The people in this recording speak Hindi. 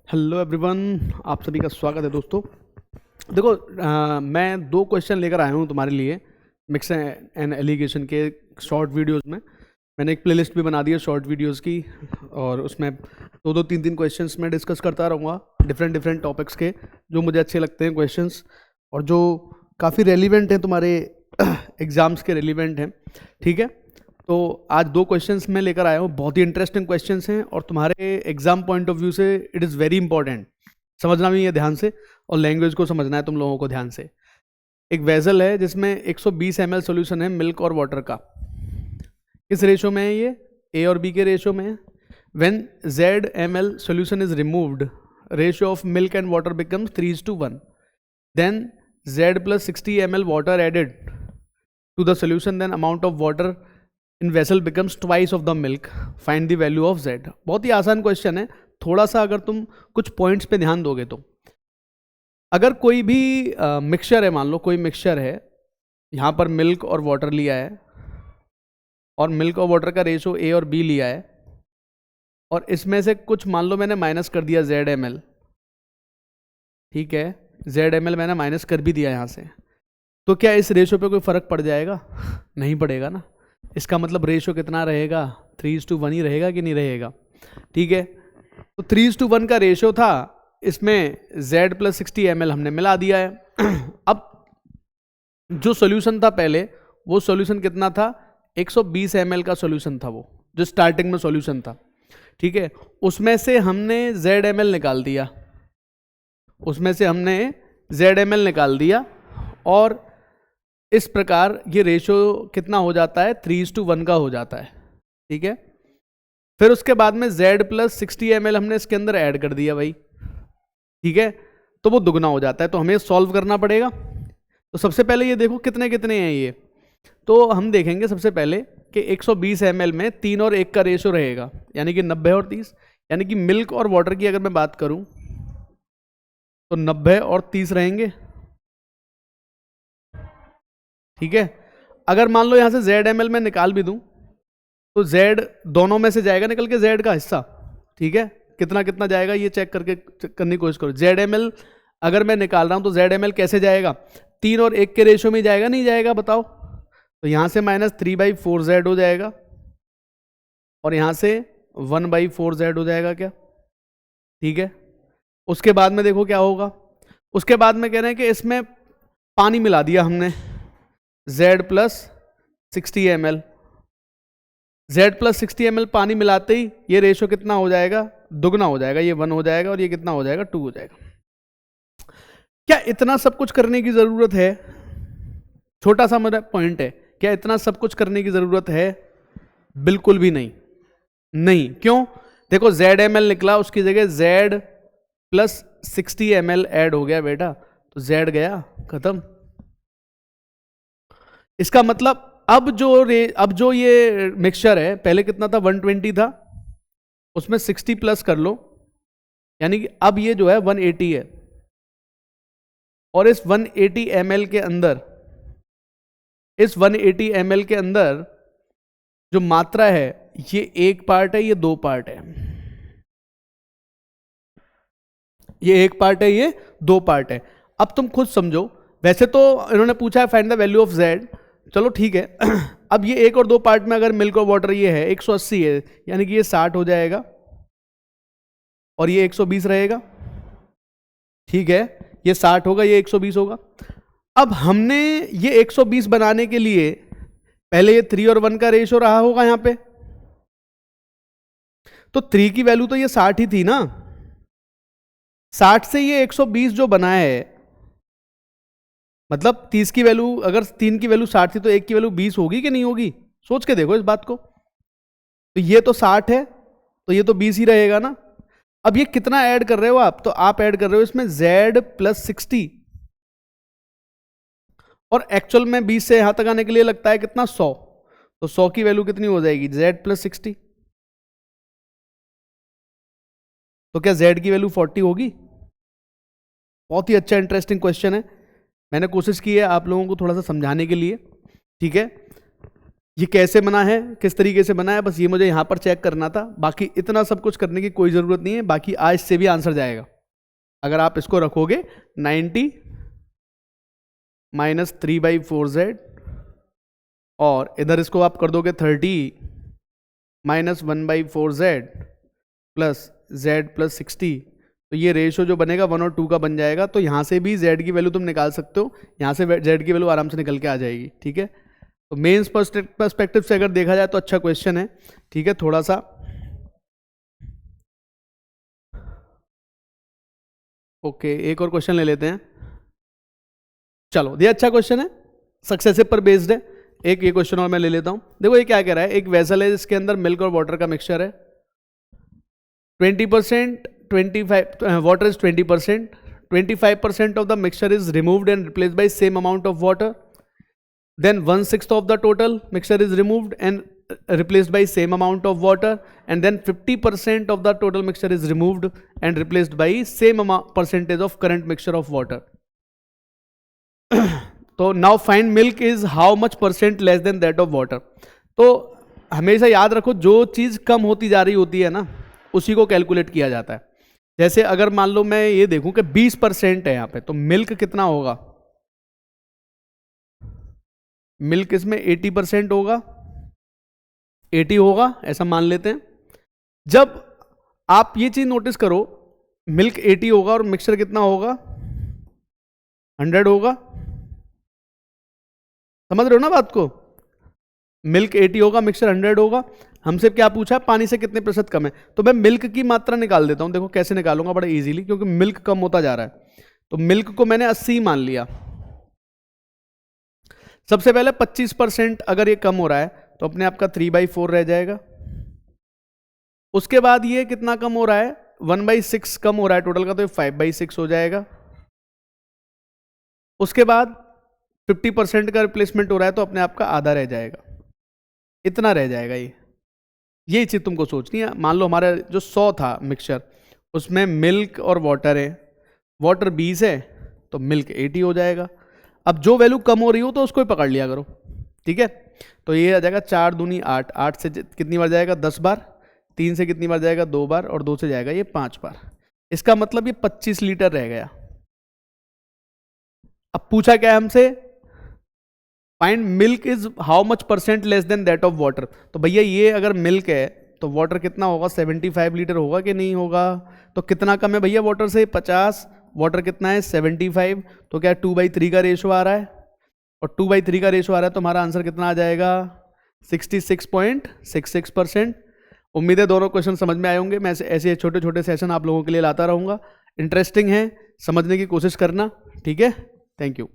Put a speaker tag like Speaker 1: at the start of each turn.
Speaker 1: हेलो एवरीवन, आप सभी का स्वागत है दोस्तों। देखो मैं दो क्वेश्चन लेकर आया हूँ तुम्हारे लिए मिक्स एंड एलिगेशन के शॉर्ट वीडियोस में। मैंने एक प्लेलिस्ट भी बना दी है शॉर्ट वीडियोस की, और उसमें दो तीन क्वेश्चंस मैं डिस्कस करता रहूँगा डिफरेंट टॉपिक्स के, जो मुझे अच्छे लगते हैं क्वेश्चंस और जो काफ़ी रेलिवेंट हैं तुम्हारे एग्ज़ाम्स के रेलिवेंट हैं। ठीक है, तो आज दो क्वेश्चंस मैं लेकर आया हूँ, बहुत ही इंटरेस्टिंग क्वेश्चंस हैं और तुम्हारे एग्जाम पॉइंट ऑफ व्यू से इट इज़ वेरी इंपॉर्टेंट। समझना भी है ध्यान से, और लैंग्वेज को समझना है तुम लोगों को ध्यान से। एक वेजल है जिसमें 120 ml सॉल्यूशन है मिल्क और वाटर का। किस रेशो में है ये? ए और बी के रेशो में है। When Z ml solution is removed, ratio of milk and water becomes 3:1। Then Z plus 60 ml water added to the solution, then amount of water in vessel becomes twice of the milk. Find the value of Z। बहुत ही आसान क्वेश्चन है, थोड़ा सा अगर तुम कुछ पॉइंट्स पे ध्यान दोगे तो। अगर कोई भी मिक्सचर है, मान लो कोई मिक्सचर है, यहाँ पर मिल्क और वाटर लिया है और मिल्क और वाटर का रेशो A और B लिया है, और इसमें से कुछ मान लो मैंने माइनस कर दिया Z ml। ठीक है, Z ml मैंने माइनस कर भी दिया यहाँ से, तो क्या इस रेशो पे कोई फ़र्क पड़ जाएगा? नहीं पड़ेगा ना। इसका मतलब रेशो कितना रहेगा? 3:1 ही रहेगा कि नहीं रहेगा? ठीक है, तो 3:1 का रेशो था, इसमें Z plus 60 ml हमने मिला दिया है। अब जो सॉल्यूशन था पहले, वो सॉल्यूशन कितना था? 120 ml का सॉल्यूशन था, वो जो स्टार्टिंग में सॉल्यूशन था। ठीक है, उसमें से हमने Z ml निकाल दिया, उसमें से हमने Z ml निकाल दिया, और इस प्रकार ये रेशो कितना हो जाता है? 3:1 का हो जाता है। ठीक है, फिर उसके बाद में Z plus 60 ml हमने इसके अंदर ऐड कर दिया भाई। ठीक है, तो वो दुगना हो जाता है, तो हमें सॉल्व करना पड़ेगा। तो सबसे पहले ये देखो कितने कितने हैं ये, तो हम देखेंगे सबसे पहले कि 120 ml में 3 और 1 का रेशो रहेगा, यानी कि 90 और 30। यानी कि मिल्क और वाटर की अगर मैं बात करूं तो 90 और 30 रहेंगे। ठीक है, अगर मान लो यहाँ से Z ml में निकाल भी दूं तो Z दोनों में से जाएगा निकल के, Z का हिस्सा। ठीक है, कितना कितना जाएगा ये चेक करने की कोशिश करो। Z ml अगर मैं निकाल रहा हूं तो Z ml कैसे जाएगा? 3 और 1 के रेशो में जाएगा, नहीं जाएगा? बताओ। तो यहाँ से -3/4Z हो जाएगा, और यहाँ से 1/4Z हो जाएगा क्या? ठीक है, उसके बाद में देखो क्या होगा। उसके बाद में कह रहे हैं कि इसमें पानी मिला दिया हमने, Z plus 60 ml। Z plus 60 ml पानी मिलाते ही ये रेशो कितना हो जाएगा? दुगना हो जाएगा, ये 1 हो जाएगा, और ये कितना हो जाएगा? 2 हो जाएगा। क्या इतना सब कुछ करने की जरूरत है? छोटा सा मेरा पॉइंट है, क्या इतना सब कुछ करने की जरूरत है? बिल्कुल भी नहीं। नहीं, क्यों? देखो Z ml निकला, उसकी जगह Z plus 60 ml ऐड हो गया बेटा, तो Z गया, खत्म। इसका मतलब अब जो ये मिक्सचर है, पहले कितना था? 120 था, उसमें 60 प्लस कर लो, यानी कि अब ये जो है 180 है। और इस 180 ml के अंदर, इस 180 ml के अंदर जो मात्रा है, ये 1 पार्ट है, ये 2 पार्ट है। ये 1 पार्ट है, ये 2 पार्ट है। अब तुम खुद समझो, वैसे तो इन्होंने पूछा है find the value of Z, चलो ठीक है। अब ये 1 और 2 पार्ट में अगर मिल्क और वाटर ये है 180 है, यानी कि ये 60 हो जाएगा, और ये 120 रहेगा। ठीक है, ये 60 होगा, ये 120 होगा। अब हमने ये 120 बनाने के लिए पहले ये 3 और 1 का रेशो रहा होगा यहां पे, तो 3 की वैल्यू तो ये 60 ही थी ना। 60 से ये 120 जो बना है, मतलब 30 की वैल्यू, अगर 3 की वैल्यू 60 थी तो 1 की वैल्यू 20 होगी कि नहीं होगी? सोच के देखो इस बात को। तो ये तो 60 है, तो ये तो 20 ही रहेगा ना। अब ये कितना ऐड कर रहे हो आप? तो आप ऐड कर रहे हो इसमें Z plus 60, और एक्चुअल में 20 से यहां तक आने के लिए लगता है कितना? 100। तो 100 की वैल्यू कितनी हो जाएगी? Z plus 60। तो क्या Z की वैल्यू 40 होगी? बहुत ही अच्छा इंटरेस्टिंग क्वेश्चन है, मैंने कोशिश की है आप लोगों को थोड़ा सा समझाने के लिए। ठीक है, ये कैसे बना है, किस तरीके से बना है, बस ये मुझे यहाँ पर चेक करना था। बाकी इतना सब कुछ करने की कोई ज़रूरत नहीं है। बाकी आज से भी आंसर जाएगा अगर आप इसको रखोगे 90 माइनस 3/4z, और इधर इसको आप कर दोगे 30 minus 1/4z plus z plus 60, तो ये रेशो जो बनेगा 1 और 2 का बन जाएगा। तो यहाँ से भी z की वैल्यू तुम निकाल सकते हो, यहाँ से z की वैल्यू आराम से निकल के आ जाएगी। ठीक है, तो मेंस पर्सपेक्टिव से अगर देखा जाए तो अच्छा क्वेश्चन है। ठीक है, थोड़ा सा ओके, एक और क्वेश्चन ले लेते हैं। चलो, ये अच्छा क्वेश्चन है, सक्सेसिव पर बेस्ड है। एक ये क्वेश्चन और मैं ले लेता हूं। देखो ये क्या कह रहा है, एक वेसल है जिसके अंदर मिल्क और वाटर का मिक्सचर है। 20% 25 water is 20%, 25% of the mixture is removed and replaced by same amount of water, then 1/6 of the total mixture is removed and replaced by same amount of water, and then 50% of the total mixture is removed and replaced by same amount percentage of current mixture of water. तो now find milk is how much % less than that of water. तो हमेशा याद रखो, जो चीज़ कम होती जा रही होती है ना, उसी को कैलकुलेट किया जाता है। जैसे अगर मान लो मैं ये देखूं कि 20% है यहाँ पे, तो मिल्क कितना होगा, मिल्क इसमें 80% होगा, 80 होगा ऐसा मान लेते हैं। जब आप ये चीज नोटिस करो, मिल्क 80 होगा और मिक्सचर कितना होगा, 100 होगा। समझ रहे हो ना बात को, मिल्क 80 होगा, मिक्सचर 100 होगा। हमसे क्या पूछा, पानी से कितने प्रतिशत कम है, तो मैं मिल्क की मात्रा निकाल देता हूं। देखो कैसे निकालूंगा, बड़ा इजीली, क्योंकि मिल्क कम होता जा रहा है। तो मिल्क को मैंने 80 मान लिया। सबसे पहले 25% अगर ये कम हो रहा है तो अपने आप का 3/4 रह जाएगा। उसके बाद ये कितना कम हो रहा है, 1/6 कम हो रहा है टोटल का, तो ये 5/6 हो जाएगा। उसके बाद 50% का रिप्लेसमेंट हो रहा है तो अपने आप का आधा रह जाएगा, इतना रह जाएगा। ये चीज तुमको सोचनी है। मान लो हमारा जो 100 था मिक्सचर, उसमें मिल्क और वाटर है, वाटर 20 है तो मिल्क 80 हो जाएगा। अब जो वैल्यू कम हो रही हो तो उसको ही पकड़ लिया करो। ठीक है, तो ये आ जाएगा 4 दूनी 8, 8 से कितनी बार जाएगा, 10 बार, 3 से कितनी बार जाएगा, 2 बार, और 2 से जाएगा ये 5 बार। इसका मतलब ये 25 लीटर रह गया। अब पूछा क्या है हमसे, find milk is how much % less than that of water. तो भैया ये अगर मिल्क है तो वाटर कितना होगा, 75 लीटर होगा कि नहीं होगा। तो कितना कम है भैया वाटर से, 50, वाटर कितना है 75, तो क्या 2/3 का रेशो आ रहा है, और 2/3 का रेशो आ रहा है तो हमारा आंसर कितना आ जाएगा, 66.66%। उम्मीद है दोनों क्वेश्चन समझ में आए होंगे। मैं ऐसे छोटे छोटे सेशन आप लोगों के लिए लाता रहूँगा। इंटरेस्टिंग है, समझने की कोशिश करना। ठीक है, थैंक यू।